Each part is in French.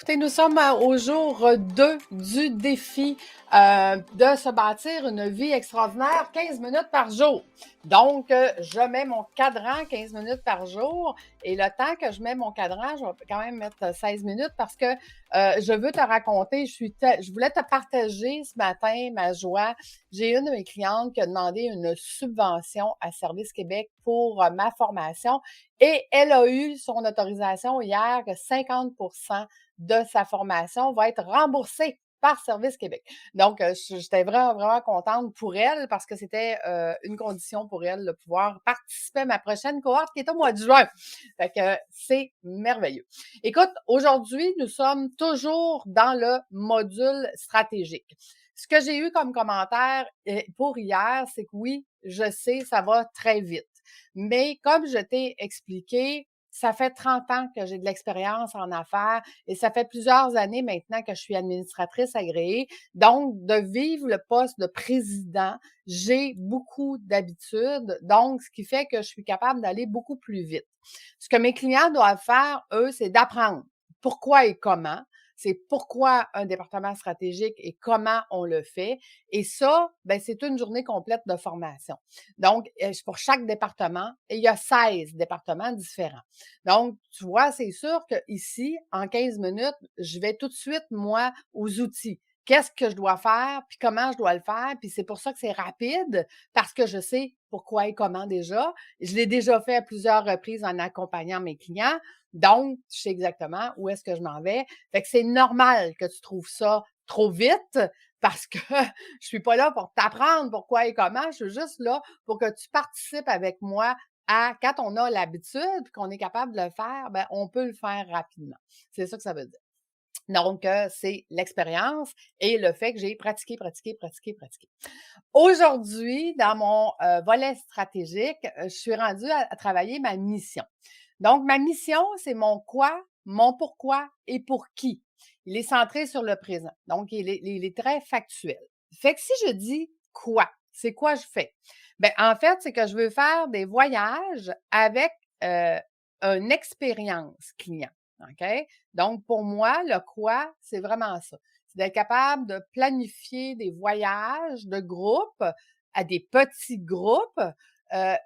Écoutez, nous sommes au jour 2 du défi de se bâtir une vie extraordinaire 15 minutes par jour. Donc, je mets mon cadran 15 minutes par jour et le temps que je mets mon cadran, je vais quand même mettre 16 minutes parce que je veux te raconter, je voulais te partager ce matin ma joie. J'ai une de mes clientes qui a demandé une subvention à Service Québec pour ma formation et elle a eu son autorisation hier que 50% de sa formation va être remboursée par Service Québec. Donc, j'étais vraiment, vraiment contente pour elle parce que c'était une condition pour elle de pouvoir participer à ma prochaine cohorte qui est au mois de juin. Fait que c'est merveilleux. Écoute, aujourd'hui, nous sommes toujours dans le module stratégique. Ce que j'ai eu comme commentaire pour hier, c'est que oui, je sais, ça va très vite. Mais comme je t'ai expliqué, ça fait 30 ans que j'ai de l'expérience en affaires et ça fait plusieurs années maintenant que je suis administratrice agréée. Donc, de vivre le poste de président, j'ai beaucoup d'habitudes. Donc, ce qui fait que je suis capable d'aller beaucoup plus vite. Ce que mes clients doivent faire, eux, c'est d'apprendre pourquoi et comment. C'est pourquoi un département stratégique et comment on le fait. Et ça, ben, c'est une journée complète de formation. Donc, pour chaque département, et il y a 16 départements différents. Donc, tu vois, c'est sûr qu'ici, en 15 minutes, je vais tout de suite, moi, aux outils. Qu'est-ce que je dois faire, puis comment je dois le faire, puis c'est pour ça que c'est rapide, parce que je sais pourquoi et comment déjà. Je l'ai déjà fait à plusieurs reprises en accompagnant mes clients, donc je sais exactement où est-ce que je m'en vais. Fait que c'est normal que tu trouves ça trop vite, parce que je suis pas là pour t'apprendre pourquoi et comment, je suis juste là pour que tu participes avec moi à quand on a l'habitude et qu'on est capable de le faire, ben, on peut le faire rapidement. C'est ça que ça veut dire. Donc, c'est l'expérience et le fait que j'ai pratiqué, pratiqué, pratiqué, pratiqué. Aujourd'hui, dans mon volet stratégique, je suis rendue à travailler ma mission. Donc, ma mission, c'est mon quoi, mon pourquoi et pour qui. Il est centré sur le présent. Donc, il est très factuel. Fait que si je dis quoi, c'est quoi je fais? Ben, en fait, c'est que je veux faire des voyages avec une expérience client. OK? Donc, pour moi, le quoi, c'est vraiment ça. C'est d'être capable de planifier des voyages de groupe à des petits groupes,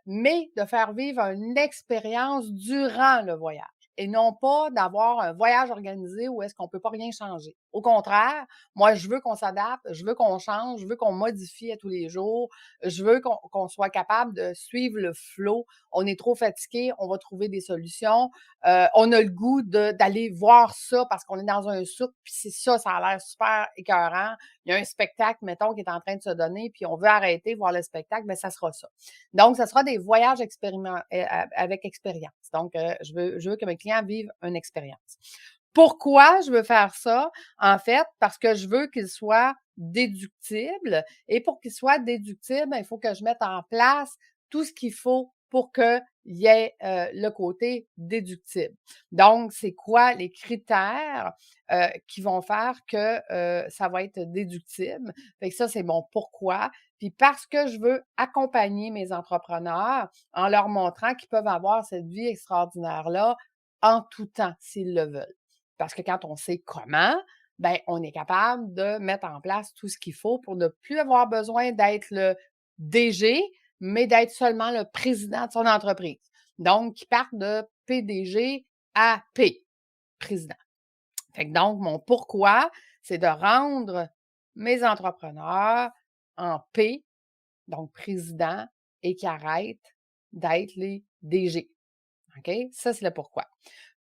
mais de faire vivre une expérience durant le voyage et non pas d'avoir un voyage organisé où est-ce qu'on peut pas rien changer. Au contraire, moi, je veux qu'on s'adapte, je veux qu'on change, je veux qu'on modifie à tous les jours, je veux qu'on soit capable de suivre le flow. On est trop fatigué, on va trouver des solutions. On a le goût d'aller voir ça parce qu'on est dans un souk, puis c'est ça, ça a l'air super écœurant. Il y a un spectacle, mettons, qui est en train de se donner, puis on veut arrêter, voir le spectacle, bien, ça sera ça. Donc, ça sera des voyages avec expérience. Donc, je veux que mes clients vivent une expérience. Pourquoi je veux faire ça? En fait, parce que je veux qu'ils soient déductibles. Et pour qu'ils soient déductibles, il faut que je mette en place tout ce qu'il faut pour qu'il y ait le côté déductible. Donc, c'est quoi les critères qui vont faire que ça va être déductible? Fait que ça, c'est mon pourquoi. Puis parce que je veux accompagner mes entrepreneurs en leur montrant qu'ils peuvent avoir cette vie extraordinaire-là en tout temps s'ils le veulent. Parce que quand on sait comment, ben on est capable de mettre en place tout ce qu'il faut pour ne plus avoir besoin d'être le DG, mais d'être seulement le président de son entreprise. Donc, qui part de PDG à P, président. Fait que donc, mon pourquoi, c'est de rendre mes entrepreneurs en P, donc président, et qui arrêtent d'être les DG. OK? Ça, c'est le pourquoi.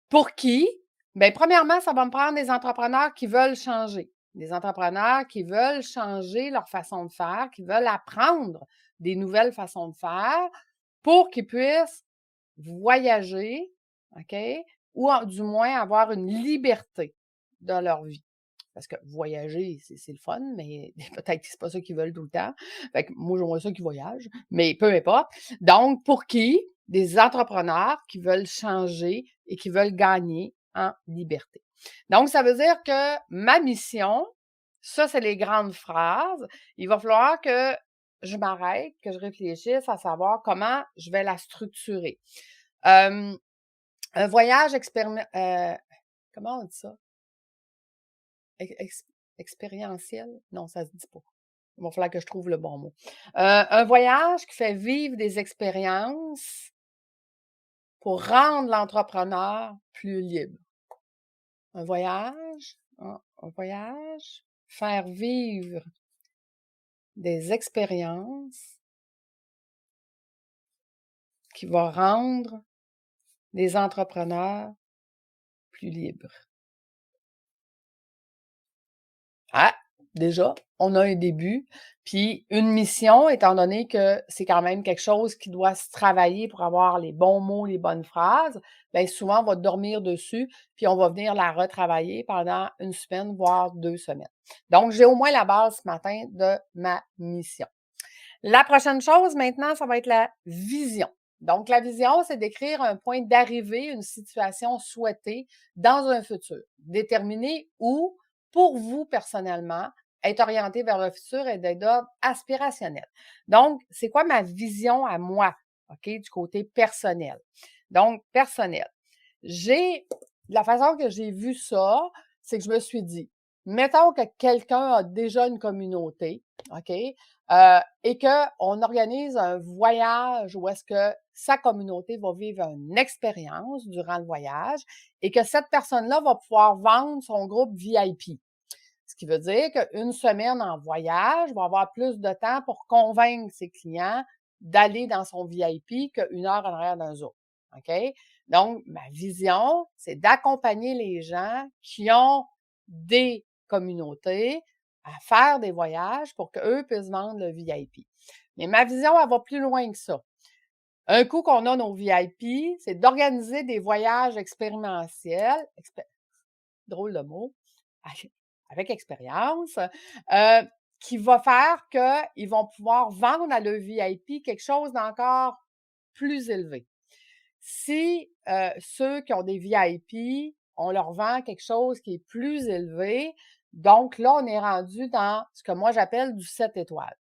Pour qui? Bien, premièrement, ça va me prendre des entrepreneurs qui veulent changer. Des entrepreneurs qui veulent changer leur façon de faire, qui veulent apprendre des nouvelles façons de faire pour qu'ils puissent voyager, OK? Ou du moins avoir une liberté dans leur vie. Parce que voyager, c'est le fun, mais peut-être que c'est pas ça qu'ils veulent tout le temps. Fait que moi, j'aimerais ça qu'ils voyagent, mais peu importe. Donc, pour qui? Des entrepreneurs qui veulent changer et qui veulent gagner en liberté. Donc, ça veut dire que ma mission, ça, c'est les grandes phrases. Il va falloir que je m'arrête, que je réfléchisse à savoir comment je vais la structurer. Un voyage comment on dit ça? expérientiel? Non, ça se dit pas. Il va falloir que je trouve le bon mot. Un voyage qui fait vivre des expériences pour rendre l'entrepreneur plus libre. Un voyage, faire vivre des expériences qui vont rendre les entrepreneurs plus libres. Ah, déjà, on a un début, puis une mission, étant donné que c'est quand même quelque chose qui doit se travailler pour avoir les bons mots, les bonnes phrases, bien souvent, on va dormir dessus, puis on va venir la retravailler pendant une semaine, voire 2 semaines. Donc, j'ai au moins la base ce matin de ma mission. La prochaine chose maintenant, ça va être la vision. Donc, la vision, c'est d'écrire un point d'arrivée, une situation souhaitée dans un futur. Déterminer où, pour vous personnellement, être orienté vers le futur et d'être d'ordre aspirationnel. Donc, c'est quoi ma vision à moi, OK, du côté personnel? Donc, personnel. La façon que j'ai vu ça, c'est que je me suis dit, mettons que quelqu'un a déjà une communauté, OK? Et qu'on organise un voyage où est-ce que sa communauté va vivre une expérience durant le voyage et que cette personne-là va pouvoir vendre son groupe VIP. Ce qui veut dire qu'une semaine en voyage va avoir plus de temps pour convaincre ses clients d'aller dans son VIP qu'une heure en arrière d'un Zoom. OK? Donc, ma vision, c'est d'accompagner les gens qui ont des communautés à faire des voyages pour qu'eux puissent vendre le VIP. Mais ma vision, elle va plus loin que ça. Un coup qu'on a nos VIP, c'est d'organiser des voyages expérientiels, drôle de mot, avec expérience, qui va faire qu'ils vont pouvoir vendre à leur VIP quelque chose d'encore plus élevé. Si ceux qui ont des VIP, on leur vend quelque chose qui est plus élevé, donc là, on est rendu dans ce que moi j'appelle du 7 étoiles.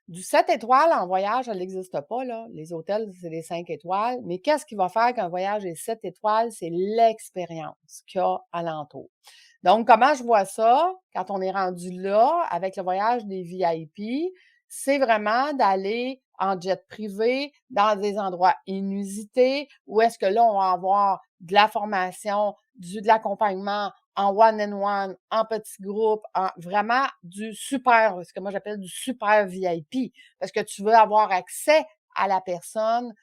Du 7 étoiles en voyage, ça n'existe pas, là. Les hôtels, c'est des 5 étoiles. Mais qu'est-ce qui va faire qu'un voyage est 7 étoiles? C'est l'expérience qu'il y a alentour. Donc, comment je vois ça quand on est rendu là avec le voyage des VIP? C'est vraiment d'aller en jet privé dans des endroits inusités où est-ce que là, on va avoir de la formation, de l'accompagnement en one-on-one, en petit groupe, vraiment du super, ce que moi j'appelle du super VIP, parce que tu veux avoir accès à la personne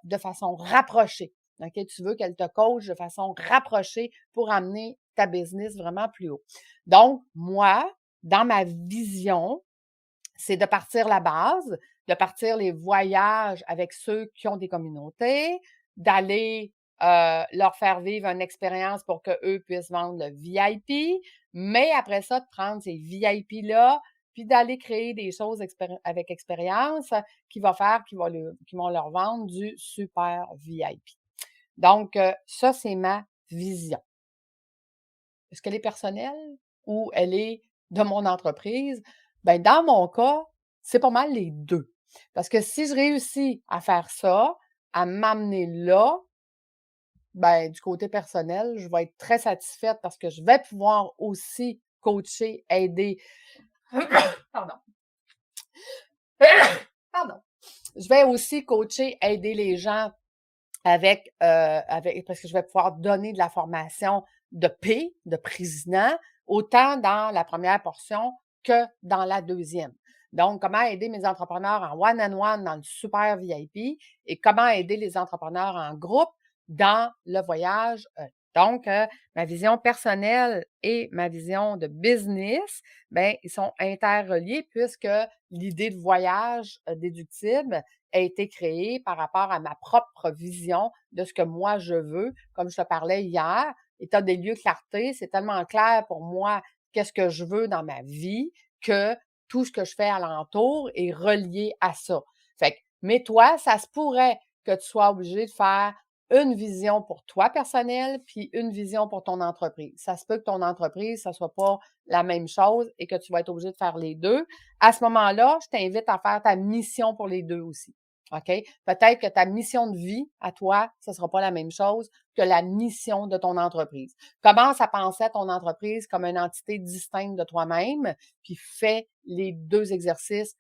de façon rapprochée. Okay? Tu veux qu'elle te coach de façon rapprochée pour amener ta business vraiment plus haut. Donc, moi, dans ma vision, c'est de partir la base, de partir les voyages avec ceux qui ont des communautés, d'aller leur faire vivre une expérience pour qu'eux puissent vendre le VIP, mais après ça, de prendre ces VIP-là, puis d'aller créer des choses avec expérience qui va faire, qui vont leur vendre du super VIP. Donc, ça, c'est ma vision. Est-ce qu'elle est personnelle ou elle est de mon entreprise? Bien, dans mon cas, c'est pas mal les deux. Parce que si je réussis à faire ça, à m'amener là, ben, du côté personnel, je vais être très satisfaite parce que je vais pouvoir aussi coacher, aider. Pardon. Pardon. Je vais aussi coacher, aider les gens parce que je vais pouvoir donner de la formation de P, de président, autant dans la première portion que dans la deuxième. Donc, comment aider mes entrepreneurs en one-on-one dans le super VIP et comment aider les entrepreneurs en groupe dans le voyage. Donc, ma vision personnelle et ma vision de business, ben, ils sont interreliés puisque l'idée de voyage déductible a été créée par rapport à ma propre vision de ce que moi je veux. Comme je te parlais hier, état des lieux clarté, c'est tellement clair pour moi qu'est-ce que je veux dans ma vie que tout ce que je fais alentour est relié à ça. Fait que, mais toi, ça se pourrait que tu sois obligé de faire une vision pour toi personnelle, puis une vision pour ton entreprise. Ça se peut que ton entreprise, ça soit pas la même chose et que tu vas être obligé de faire les deux. À ce moment-là, je t'invite à faire ta mission pour les deux aussi. OK? Peut-être que ta mission de vie à toi, ce ne sera pas la même chose que la mission de ton entreprise. Commence à penser à ton entreprise comme une entité distincte de toi-même, puis fais les 2 exercices,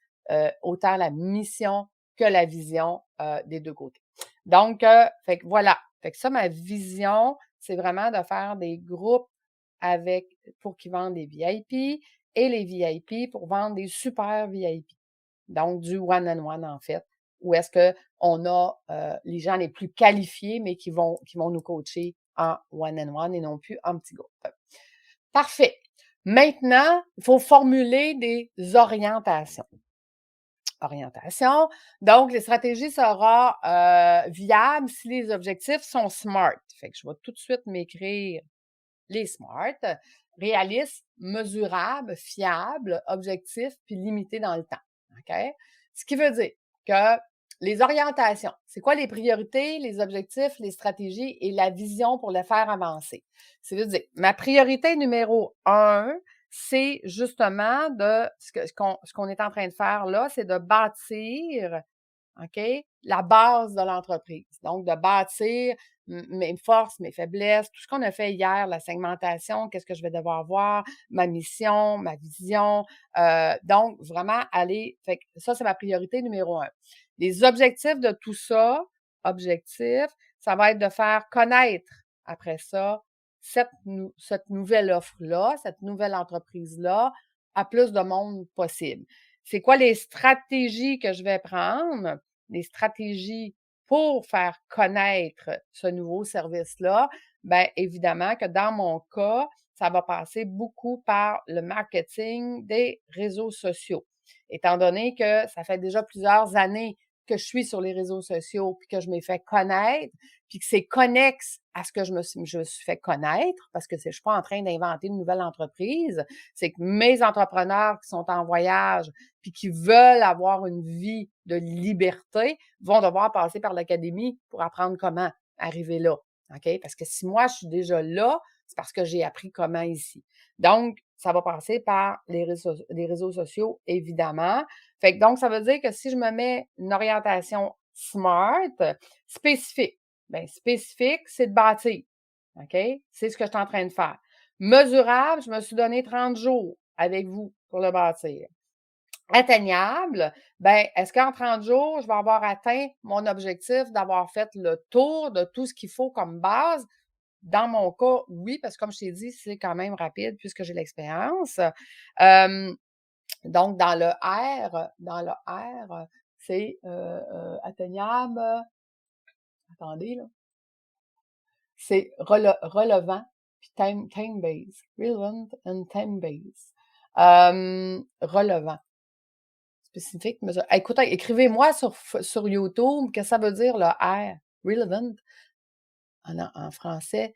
autant la mission que la vision, des 2 côtés. Donc, fait que voilà. Fait que ça, ma vision, c'est vraiment de faire des groupes avec pour qu'ils vendent des VIP et les VIP pour vendre des super VIP. Donc, du one-on-one, en fait, où est-ce qu'on a les gens les plus qualifiés, mais qui vont nous coacher en one-on-one et non plus en petit groupe. Parfait. Maintenant, il faut formuler des orientations. Donc, les stratégies seront viables si les objectifs sont SMART. Fait que je vais tout de suite m'écrire les SMART, réalistes, mesurables, fiables, objectifs, puis limités dans le temps. OK? Ce qui veut dire que les orientations, c'est quoi les priorités, les objectifs, les stratégies et la vision pour les faire avancer? Ça veut dire, ma priorité numéro 1, c'est justement de ce qu'on est en train de faire là, c'est de bâtir, OK, la base de l'entreprise. Donc, de bâtir mes forces, mes faiblesses, tout ce qu'on a fait hier, la segmentation, qu'est-ce que je vais devoir voir, ma mission, ma vision. Donc, vraiment aller, fait que ça, c'est ma priorité numéro 1. Les objectifs de tout ça, objectifs, ça va être de faire connaître après ça cette nouvelle offre-là, cette nouvelle entreprise-là à plus de monde possible. C'est quoi les stratégies que je vais prendre? Les stratégies pour faire connaître ce nouveau service-là? Bien, évidemment que dans mon cas, ça va passer beaucoup par le marketing des réseaux sociaux. Étant donné que ça fait déjà plusieurs années que je suis sur les réseaux sociaux, puis que je m'ai fait connaître, puis que c'est connexe à ce que je me suis fait connaître, parce que je suis pas en train d'inventer une nouvelle entreprise, c'est que mes entrepreneurs qui sont en voyage, puis qui veulent avoir une vie de liberté, vont devoir passer par l'académie pour apprendre comment arriver là. OK? Parce que si moi, je suis déjà là, c'est parce que j'ai appris comment ici. Donc, ça va passer par les réseaux sociaux, évidemment. Fait que donc, ça veut dire que si je me mets une orientation SMART, spécifique, bien, spécifique, c'est de bâtir. OK? C'est ce que je suis en train de faire. Mesurable, je me suis donné 30 jours avec vous pour le bâtir. Atteignable, ben est-ce qu'en 30 jours, je vais avoir atteint mon objectif d'avoir fait le tour de tout ce qu'il faut comme base? Dans mon cas, oui, parce que comme je t'ai dit, c'est quand même rapide puisque j'ai l'expérience. Donc, dans le R, c'est atteignable. Attendez, là. C'est relevant, puis time-based. Relevant and time-based. Relevant. Spécifique, mesure. Écoutez, écrivez-moi sur YouTube que ça veut dire le R. Relevant. En français.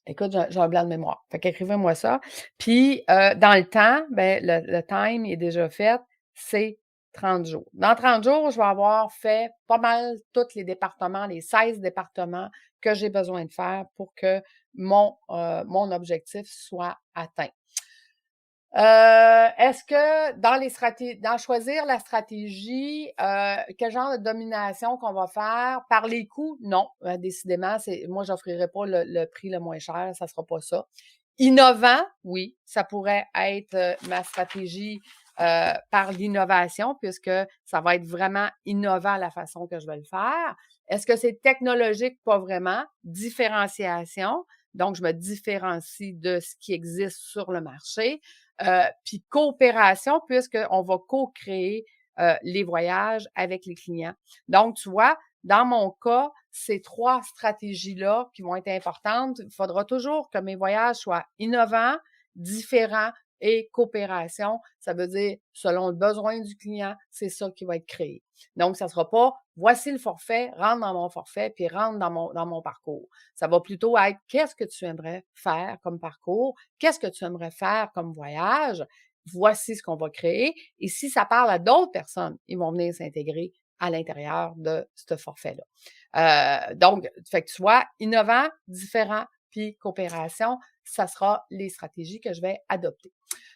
Écoute, j'ai un blanc de mémoire. Fait qu'écrivez-moi ça. Puis, dans le temps, ben, le time est déjà fait, c'est 30 jours. Dans 30 jours, je vais avoir fait pas mal tous les départements, les 16 départements que j'ai besoin de faire pour que mon objectif soit atteint. Est-ce que dans choisir la stratégie, quel genre de domination qu'on va faire? Par les coûts? Non, décidément, moi, j'offrirai pas le prix le moins cher, ça sera pas ça. Innovant? Oui, ça pourrait être ma stratégie par l'innovation, puisque ça va être vraiment innovant la façon que je vais le faire. Est-ce que c'est technologique? Pas vraiment. Différenciation. Donc, je me différencie de ce qui existe sur le marché. Puis coopération, puisqu'on va co-créer les voyages avec les clients. Donc, tu vois, dans mon cas, ces 3 stratégies-là qui vont être importantes, il faudra toujours que mes voyages soient innovants, différents et coopération. Ça veut dire, selon le besoin du client, c'est ça qui va être créé. Donc, ça ne sera pas, voici le forfait, rentre dans mon forfait, puis rentre dans mon parcours. Ça va plutôt être, qu'est-ce que tu aimerais faire comme parcours? Qu'est-ce que tu aimerais faire comme voyage? Voici ce qu'on va créer. Et si ça parle à d'autres personnes, ils vont venir s'intégrer à l'intérieur de ce forfait-là. Donc, fait que tu vois, innovant, différent, puis coopération, ça sera les stratégies que je vais adopter.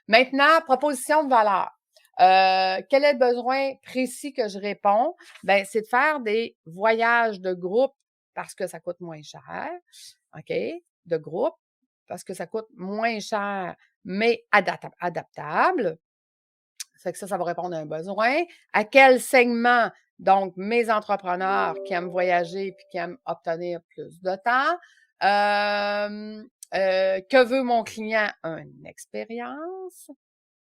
Maintenant, proposition de valeur. Quel est le besoin précis que je réponds? Ben, c'est de faire des voyages de groupe parce que ça coûte moins cher, OK? De groupe, parce que ça coûte moins cher, mais adaptable. Ça fait que ça va répondre à un besoin. À quel segment? Donc, mes entrepreneurs qui aiment voyager puis qui aiment obtenir plus de temps. Que veut mon client? Une expérience.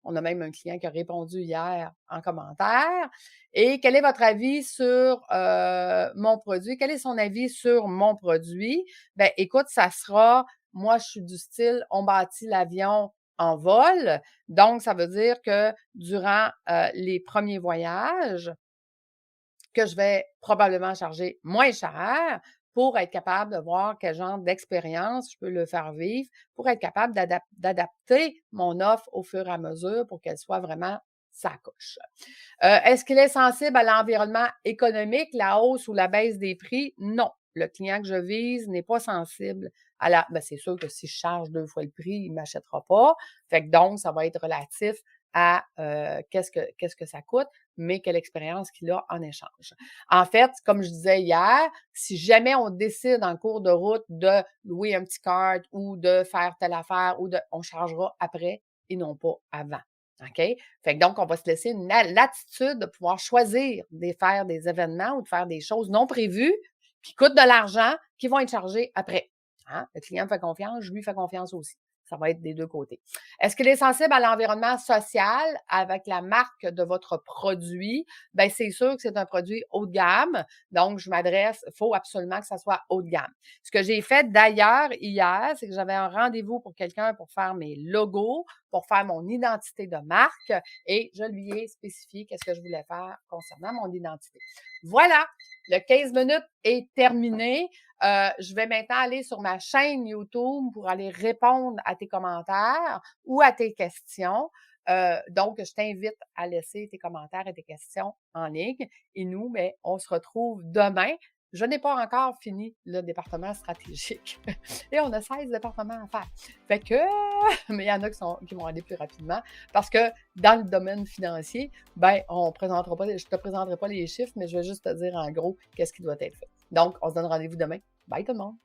On a même un client qui a répondu hier en commentaire. Et quel est votre avis sur mon produit? Quel est son avis sur mon produit? Ben, écoute, ça sera, moi, je suis du style, on bâtit l'avion en vol. Donc, ça veut dire que durant les premiers voyages, que je vais probablement charger moins cher pour être capable de voir quel genre d'expérience je peux le faire vivre, pour être capable d'adapter mon offre au fur et à mesure pour qu'elle soit vraiment sa coche. Est-ce qu'il est sensible à l'environnement économique, la hausse ou la baisse des prix? Non. Le client que je vise n'est pas sensible à la... Ben, c'est sûr que si je charge 2 fois le prix, il ne m'achètera pas. Fait que donc, ça va être relatif à qu'est-ce que ça coûte, mais quelle expérience qu'il a en échange. En fait, comme je disais hier, si jamais on décide en cours de route de louer un petit cart ou de faire telle affaire on chargera après et non pas avant. OK? Fait que donc, on va se laisser une latitude de pouvoir choisir de faire des événements ou de faire des choses non prévues qui coûtent de l'argent, qui vont être chargées après. Hein? Le client me fait confiance, je lui fais confiance aussi. Ça va être des deux côtés. Est-ce qu'il est sensible à l'environnement social avec la marque de votre produit? Bien, c'est sûr que c'est un produit haut de gamme. Donc, je m'adresse, il faut absolument que ça soit haut de gamme. Ce que j'ai fait d'ailleurs hier, c'est que j'avais un rendez-vous pour quelqu'un pour faire mes logos, pour faire mon identité de marque et je lui ai spécifié qu'est-ce que je voulais faire concernant mon identité. Voilà, le 15 minutes est terminé. Je vais maintenant aller sur ma chaîne YouTube pour aller répondre à tes commentaires ou à tes questions. Donc, je t'invite à laisser tes commentaires et tes questions en ligne. Et nous, ben, on se retrouve demain. Je n'ai pas encore fini le département stratégique. Et on a 16 départements à faire. Fait que, mais il y en a qui vont aller plus rapidement parce que dans le domaine financier, ben, je te présenterai pas les chiffres, mais je vais juste te dire en gros qu'est-ce qui doit être fait. Donc, on se donne rendez-vous demain. Bye tout le monde!